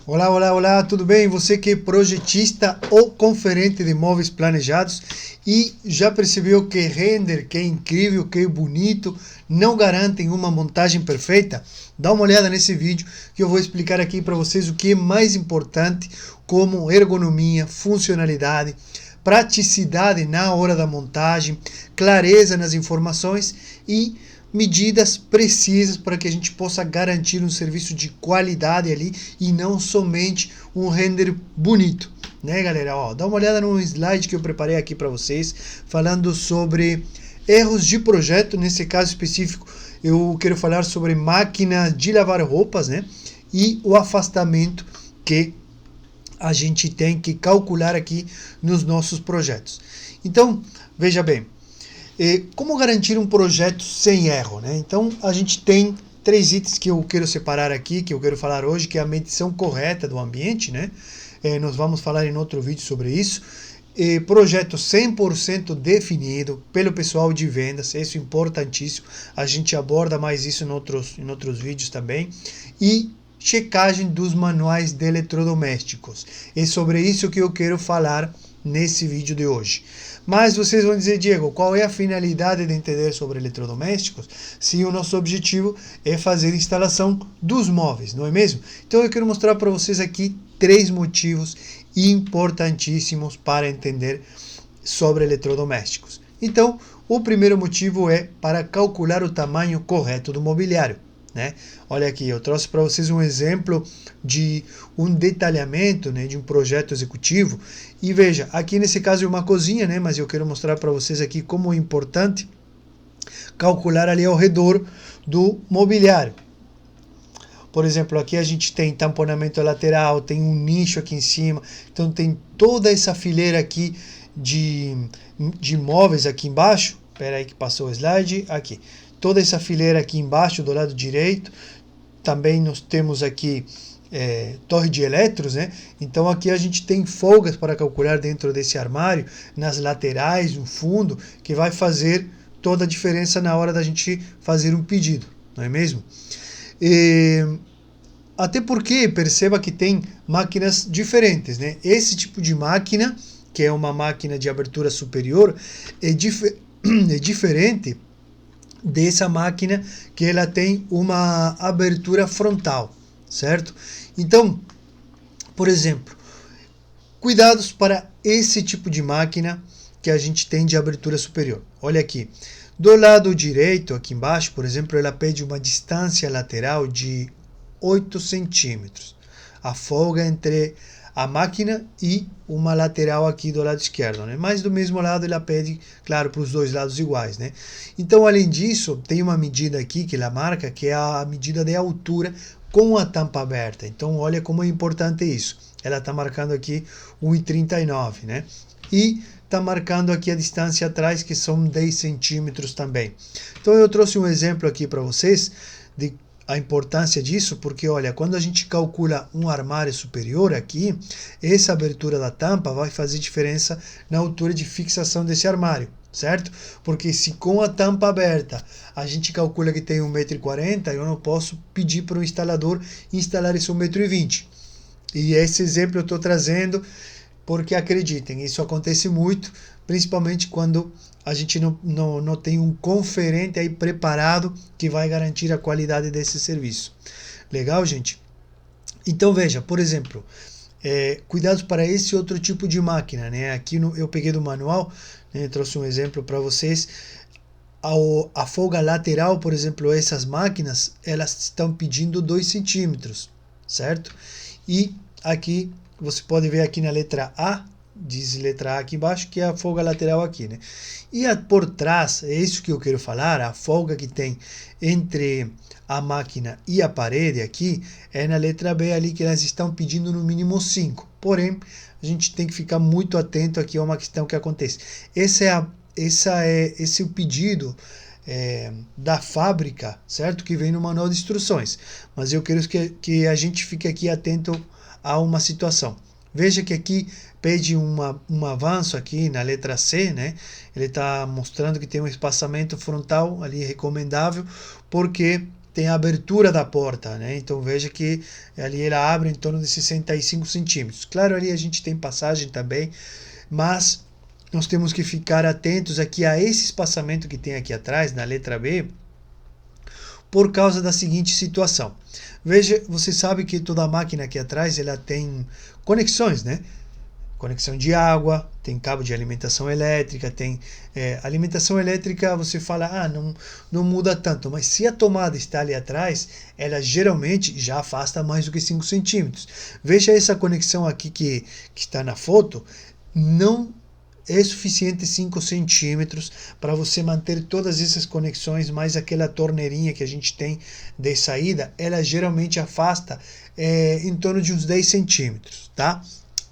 Olá, olá, olá, tudo bem? Você que é projetista ou conferente de imóveis planejados e já percebeu que render, que é incrível, que é bonito, não garantem uma montagem perfeita? Dá uma olhada nesse vídeo que eu vou explicar aqui para vocês o que é mais importante, como ergonomia, funcionalidade, praticidade na hora da montagem, clareza nas informações e medidas precisas para que a gente possa garantir um serviço de qualidade ali e não somente um render bonito, né, galera? Ó, dá uma olhada no slide que eu preparei aqui para vocês, falando sobre erros de projeto. Nesse caso específico, eu quero falar sobre máquina de lavar roupas, né? E o afastamento que a gente tem que calcular aqui nos nossos projetos. Então, veja bem, como garantir um projeto sem erro, né? Então, a gente tem três itens que eu quero separar aqui, que eu quero falar hoje, que é a medição correta do ambiente, né? Nós vamos falar em outro vídeo sobre isso. Projeto 100% definido pelo pessoal de vendas, isso é importantíssimo. A gente aborda mais isso em outros vídeos também. E checagem dos manuais de eletrodomésticos. É sobre isso que eu quero falar nesse vídeo de hoje. Mas vocês vão dizer, Diego, qual é a finalidade de entender sobre eletrodomésticos? Se o nosso objetivo é fazer a instalação dos móveis, não é mesmo? Então eu quero mostrar para vocês aqui três motivos importantíssimos para entender sobre eletrodomésticos. Então, o primeiro motivo é para calcular o tamanho correto do mobiliário, né? Olha aqui, eu trouxe para vocês um exemplo de um detalhamento, né, de um projeto executivo. E veja, aqui nesse caso é uma cozinha, né, mas eu quero mostrar para vocês aqui como é importante calcular ali ao redor do mobiliário. Por exemplo, aqui a gente tem tamponamento lateral, tem um nicho aqui em cima, então tem toda essa fileira aqui de móveis aqui embaixo. Espera aí que passou o slide, aqui. Toda essa fileira aqui embaixo do lado direito. Também nós temos aqui torre de eletros, né? Então aqui a gente tem folgas para calcular dentro desse armário, nas laterais, no fundo, que vai fazer toda a diferença na hora da gente fazer um pedido, não é mesmo? Até porque perceba que tem máquinas diferentes, né? Esse tipo de máquina, que é uma máquina de abertura superior, é diferente dessa máquina que ela tem uma abertura frontal, certo? Então, por exemplo, cuidados para esse tipo de máquina que a gente tem de abertura superior. Olha aqui, do lado direito, aqui embaixo, por exemplo, ela pede uma distância lateral de 8 centímetros. A folga entre a máquina e uma lateral aqui do lado esquerdo, né? Mas do mesmo lado ela pede, claro, para os dois lados iguais, né? Então, além disso, tem uma medida aqui que ela marca, que é a medida de altura com a tampa aberta. Então, olha como é importante isso. Ela está marcando aqui 1,39, né? E está marcando aqui a distância atrás, que são 10 centímetros também. Então, eu trouxe um exemplo aqui para vocês de a importância disso, porque olha, quando a gente calcula um armário superior aqui, essa abertura da tampa vai fazer diferença na altura de fixação desse armário, certo? Porque se com a tampa aberta a gente calcula que tem 1,40 m, eu não posso pedir para o instalador instalar esse 1,20 m. E esse exemplo eu estou trazendo porque, acreditem, isso acontece muito, principalmente quando a gente não tem um conferente aí preparado que vai garantir a qualidade desse serviço. Legal, gente? Então, veja, por exemplo, cuidados para esse outro tipo de máquina, né? Aqui eu peguei do manual, né, trouxe um exemplo para vocês. A folga lateral, por exemplo, essas máquinas, elas estão pedindo 2 centímetros, certo? E aqui, você pode ver aqui na letra A, diz letra A aqui embaixo, que é a folga lateral aqui, né? E por trás, é isso que eu quero falar, a folga que tem entre a máquina e a parede aqui, é na letra B ali que elas estão pedindo no mínimo 5. Porém, a gente tem que ficar muito atento aqui a uma questão que acontece. Esse é o pedido da fábrica, certo? Que vem no manual de instruções. Mas eu quero que a gente fique aqui atento a uma situação. Veja que aqui pede um avanço aqui na letra C, né? Ele está mostrando que tem um espaçamento frontal ali recomendável, porque tem a abertura da porta, né? Então veja que ali ela abre em torno de 65 centímetros. Claro, ali a gente tem passagem também, mas nós temos que ficar atentos aqui a esse espaçamento que tem aqui atrás, na letra B, por causa da seguinte situação. Veja, você sabe que toda máquina aqui atrás ela tem conexões, né? Conexão de água, tem cabo de alimentação elétrica, tem alimentação elétrica, você fala, não muda tanto, mas se a tomada está ali atrás, ela geralmente já afasta mais do que 5 centímetros. Veja essa conexão aqui que está na foto, não é suficiente 5 centímetros para você manter todas essas conexões, mais aquela torneirinha que a gente tem de saída, ela geralmente afasta em torno de uns 10 centímetros, tá?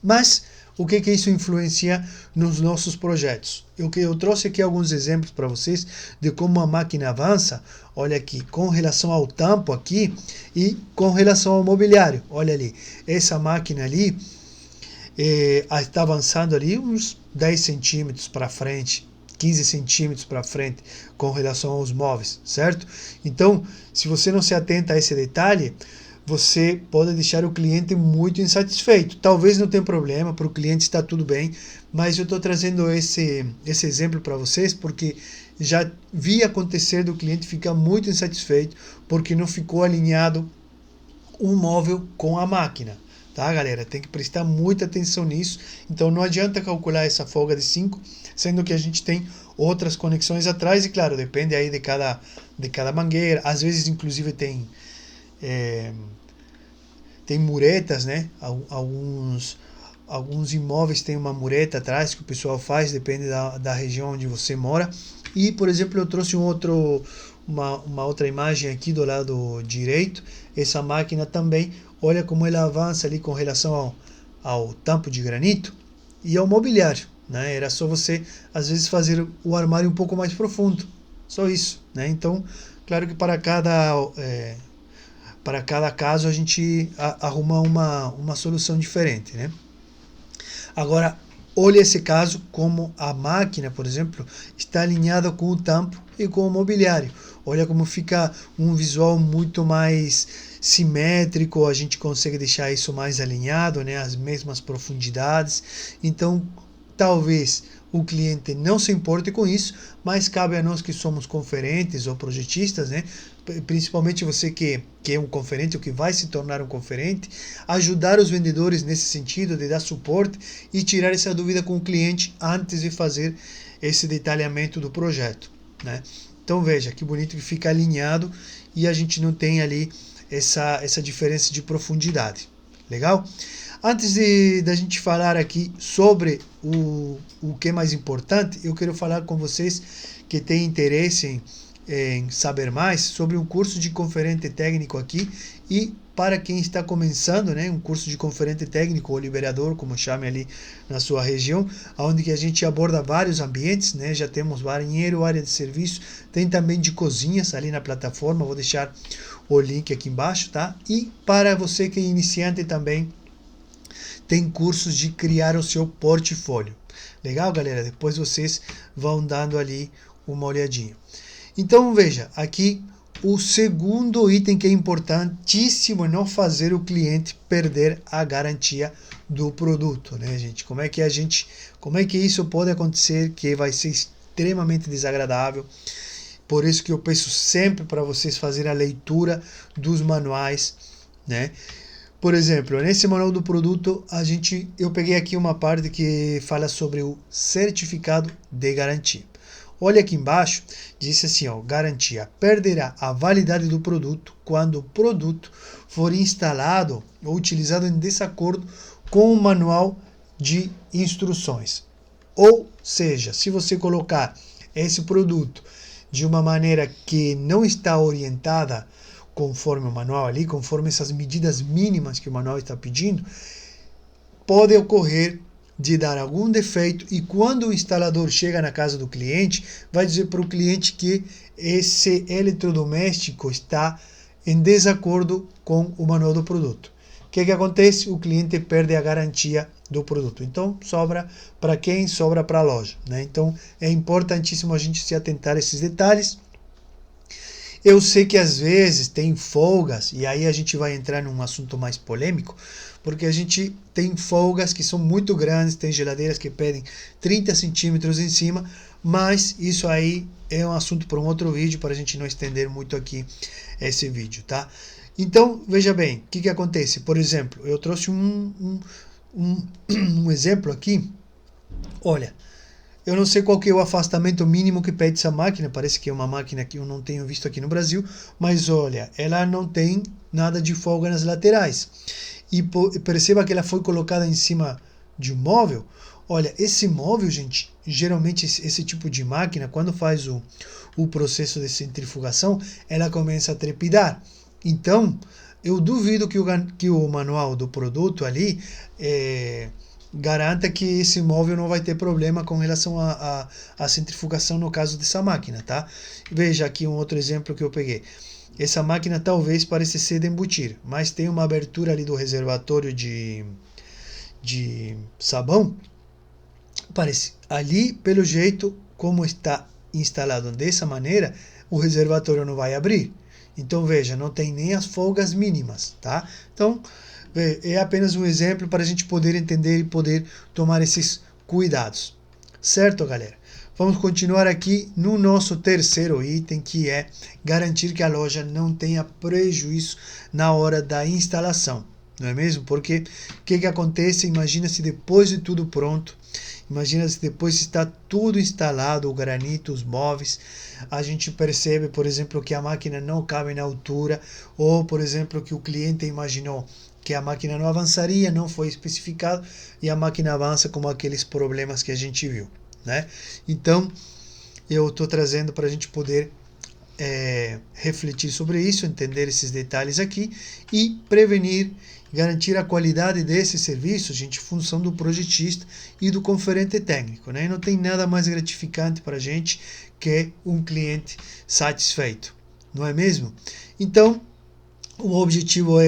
Mas o que isso influencia nos nossos projetos? Eu trouxe aqui alguns exemplos para vocês de como a máquina avança. Olha aqui, com relação ao tampo aqui e com relação ao mobiliário. Olha ali, essa máquina ali está avançando ali uns 10 centímetros para frente, 15 centímetros para frente com relação aos móveis, certo? Então, se você não se atenta a esse detalhe, você pode deixar o cliente muito insatisfeito. Talvez não tenha problema, para o cliente está tudo bem, mas eu estou trazendo esse exemplo para vocês porque já vi acontecer do cliente ficar muito insatisfeito porque não ficou alinhado um móvel com a máquina. Tá, galera? Tem que prestar muita atenção nisso. Então não adianta calcular essa folga de 5, sendo que a gente tem outras conexões atrás e, claro, depende aí de cada mangueira. Às vezes, inclusive, tem muretas, né? Alguns imóveis têm uma mureta atrás que o pessoal faz, depende da região onde você mora. E, por exemplo, eu trouxe uma outra imagem aqui do lado direito. Essa máquina também, olha como ela avança ali com relação ao tampo de granito e ao mobiliário, né? Era só você, às vezes, fazer o armário um pouco mais profundo. Só isso, né? Então, claro que para cada caso a gente arruma uma solução diferente, né? Agora, olhe esse caso como a máquina, por exemplo, está alinhada com o tampo e com o mobiliário. Olha como fica um visual muito mais simétrico, a gente consegue deixar isso mais alinhado, né? As mesmas profundidades. Então, talvez o cliente não se importe com isso, mas cabe a nós que somos conferentes ou projetistas, né? Principalmente você que é um conferente ou que vai se tornar um conferente, ajudar os vendedores nesse sentido de dar suporte e tirar essa dúvida com o cliente antes de fazer esse detalhamento do projeto, né? Então veja que bonito que fica alinhado e a gente não tem ali essa diferença de profundidade. Legal? Antes da gente falar aqui sobre o que é mais importante, eu quero falar com vocês que têm interesse em saber mais sobre um curso de conferente técnico aqui e para quem está começando, né, um curso de conferente técnico ou liberador, como chame ali na sua região, onde que a gente aborda vários ambientes, né, já temos banheiro, área de serviço, tem também de cozinhas ali na plataforma, vou deixar o link aqui embaixo, tá? E para você que é iniciante também, tem cursos de criar o seu portfólio. Legal, galera? Depois vocês vão dando ali uma olhadinha. Então, veja, aqui o segundo item que é importantíssimo é não fazer o cliente perder a garantia do produto, né, gente? Como é que isso pode acontecer que vai ser extremamente desagradável? Por isso que eu peço sempre para vocês fazerem a leitura dos manuais, né? Por exemplo, nesse manual do produto, eu peguei aqui uma parte que fala sobre o certificado de garantia. Olha aqui embaixo, diz assim, ó, garantia perderá a validade do produto quando o produto for instalado ou utilizado em desacordo com o manual de instruções. Ou seja, se você colocar esse produto de uma maneira que não está orientada conforme o manual ali, conforme essas medidas mínimas que o manual está pedindo, pode ocorrer de dar algum defeito e quando o instalador chega na casa do cliente, vai dizer para o cliente que esse eletrodoméstico está em desacordo com o manual do produto. O que acontece? O cliente perde a garantia do produto. Então, sobra para quem? Sobra para a loja, né? Então, é importantíssimo a gente se atentar a esses detalhes. Eu sei que às vezes tem folgas, e aí a gente vai entrar num assunto mais polêmico, porque a gente tem folgas que são muito grandes, tem geladeiras que pedem 30 centímetros em cima, mas isso aí é um assunto para um outro vídeo, para a gente não estender muito aqui esse vídeo, tá? Então, veja bem, o que acontece? Por exemplo, eu trouxe um exemplo aqui. Olha, eu não sei qual que é o afastamento mínimo que pede essa máquina, parece que é uma máquina que eu não tenho visto aqui no Brasil, mas olha, ela não tem nada de folga nas laterais. E perceba que ela foi colocada em cima de um móvel. Olha, esse móvel, gente, geralmente esse tipo de máquina, quando faz o processo de centrifugação, ela começa a trepidar. Então, eu duvido que o manual do produto ali garanta que esse móvel não vai ter problema com relação à centrifugação no caso dessa máquina, tá? Veja aqui um outro exemplo que eu peguei. Essa máquina talvez pareça ser de embutir, mas tem uma abertura ali do reservatório de sabão. Parece ali, pelo jeito, como está instalado dessa maneira, o reservatório não vai abrir. Então veja, não tem nem as folgas mínimas, tá? Então é apenas um exemplo para a gente poder entender e poder tomar esses cuidados. Certo, galera? Vamos continuar aqui no nosso terceiro item, que é garantir que a loja não tenha prejuízo na hora da instalação. Não é mesmo? Porque o que acontece? Imagina se depois de tudo pronto, imagina se depois está tudo instalado, o granito, os móveis, a gente percebe, por exemplo, que a máquina não cabe na altura, ou, por exemplo, que o cliente imaginou que a máquina não avançaria, não foi especificado, e a máquina avança como aqueles problemas que a gente viu, né? Então, eu estou trazendo para a gente poder refletir sobre isso, entender esses detalhes aqui e prevenir, garantir a qualidade desse serviço, gente, função do projetista e do conferente técnico, né? Não tem nada mais gratificante para a gente que um cliente satisfeito, não é mesmo? Então, o objetivo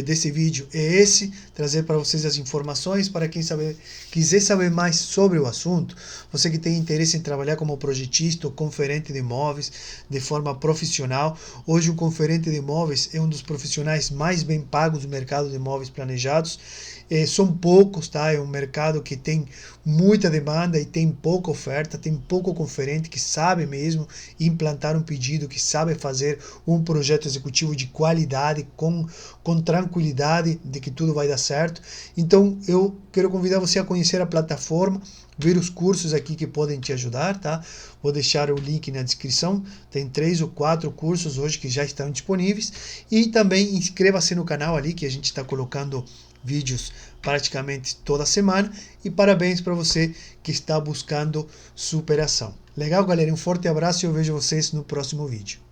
desse vídeo é esse, trazer para vocês as informações para quem quiser saber mais sobre o assunto, você que tem interesse em trabalhar como projetista ou conferente de imóveis de forma profissional. Hoje o conferente de imóveis é um dos profissionais mais bem pagos do mercado de imóveis planejados. São poucos, tá? É um mercado que tem muita demanda e tem pouca oferta, tem pouco conferente que sabe mesmo implantar um pedido, que sabe fazer um projeto executivo de qualidade, com tranquilidade de que tudo vai dar certo. Então eu quero convidar você a conhecer a plataforma, ver os cursos aqui que podem te ajudar, tá? Vou deixar o link na descrição, tem 3 ou 4 cursos hoje que já estão disponíveis, e também inscreva-se no canal ali que a gente está colocando vídeos praticamente toda semana, e parabéns para você que está buscando superação. Legal, galera? Um forte abraço e eu vejo vocês no próximo vídeo.